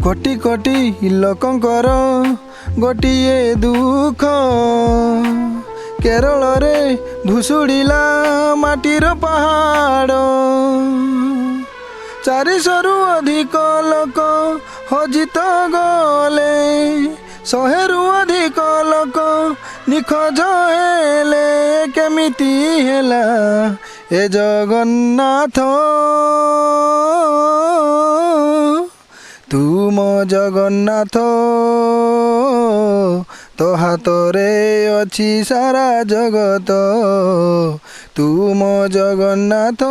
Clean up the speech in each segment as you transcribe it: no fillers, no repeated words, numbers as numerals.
कोटि कोटि लोकंकर गोटिए दुख केरल रे भुसुड़िला माटीर पहाड़ 400 अधिक लोक हजित गले 100 अधिक लोक निखोज हेले केमिति हेला ए जगन्नाथ तुम जगन्नाथ तो हाथ रे अच्छी सारा जगत तुम जगन्नाथ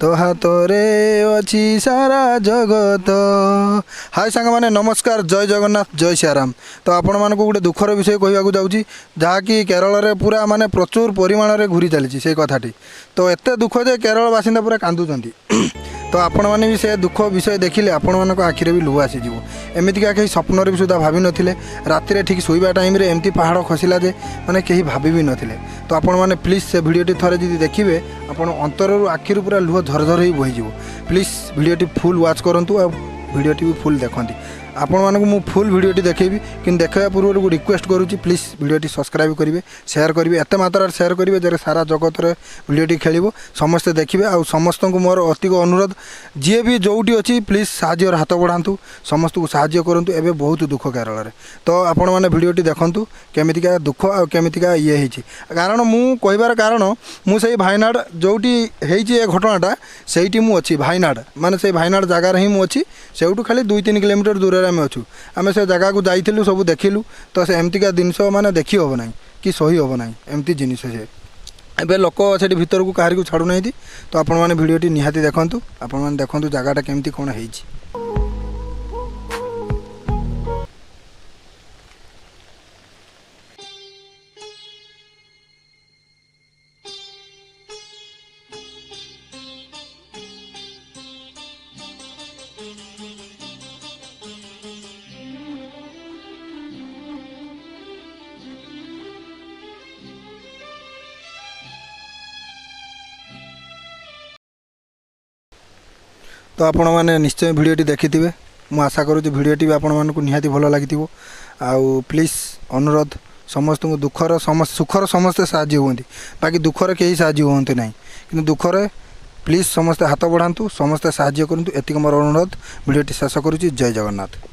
तो हाथ रे अच्छी सारा जगत। हाय सांग माने नमस्कार, जय जगन्नाथ, जय सियाराम। तो आपण मानक गोटे दुखर विषय कहवाक जाऊँगी जहाँकि केरल रे पूरा माने प्रचुर परिमाण रे घूरी चली से कथाटी। तो एत दुख जे केरल बासिंदा पूरा कांदुचंती। तो आपण मैंने भी से दुख विषय देखिले आपण मानक आखिरे भी लुह आसीज। एमतीका कहीं स्वप्न भी सुधा भावी नथिले। राति ठीक शोवा टाइम रे एमती पहाड़ खसला जे माने कहीं भावी भी नथिले। तो आपण मैंने प्लीज से भिडियोटी थरे जदि देखिए आपण अंतररू आखिरू पूरा लुह झरझर ही बहीज। प्लीज भिडियोटी फुल वाच करंतु आ भिडियोटी भी फुल देखती। आपण मानक मु फुल भिडियोटी देखैबी कि देखा पूर्व रिक्वेस्ट करुँची प्लीज भिडियोटी सब्सक्राइब करेंगे, शेयर करेंगे, एत मात्रा शेयर करेंगे जे सारा जगत रे भिडियोटी खेल समस्ते देखिए। आ समस्त को मोर अतिक अनुरोध जी भी जोटी अच्छी प्लीज साहाय्य हाथ बढ़ातु, समस्त को साहाय्य करूँ। एवं बहुत दुख केरल रे। तो आपण मैंने भिडियोटी देखूँ केमितिका दुख आ केमितिका ये होती। कारण मु कहबार कारण मुझे भाईनाड़ जोटी होती घटनाटा से मुझे भाईनाड़ माने से भाईनाड़ जगार ही मुझे सेठू खाली 2-3 किलोमीटर दूर आम अच्छू। आम से जगह को जाइलु सब देखिलु। तो से एमतीका जिनस माने देखी हम ना कि सही हम ना एमती जिनस से एबे लोक से भीतर को कहार को छाड़ू ना। तो आपण मैंने भिडियोटी निहाती देखंतु, आपण मैंने देखंतु जगहटा केमती कौन होइछि। तो आपण मैंने निश्चय भिडियोटी देखिथिबे। मु आशा करूँ भिडियोटी भी आपण मानकु निहाती भल लागिथिबो। आउ प्लीज अनुरोध समस्त को दुखर सुखर समस्ते साहाय्य हुंती, बाकी दुखर कहीं साहाय्य हुंते नहीं। कि दुखर प्लीज समस्ते हाथ बढ़ातु, समस्ते साहाय्य करंतु। एतिक मोर अनुरोध। भिडियोटी शेष करुँची। जय जगन्नाथ।